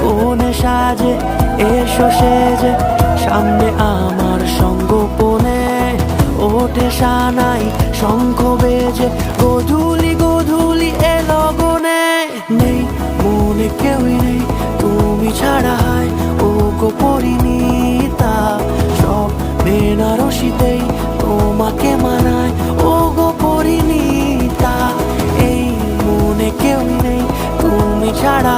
কোনে সাজে এসো সেজে সামনে আমার সঙ্গোপনে ওঠে সানাই শঙ্খ বেজে গধূলি গধূলি এ লগনে নেই মনে কেউই নেই তুমি ছাড়া হয় ও গো পরিণীতা সব বেনারসিতেই তোমাকে মানায় ও গো পরিণীতা এই মনে কেউই নেই তুমি ছাড়া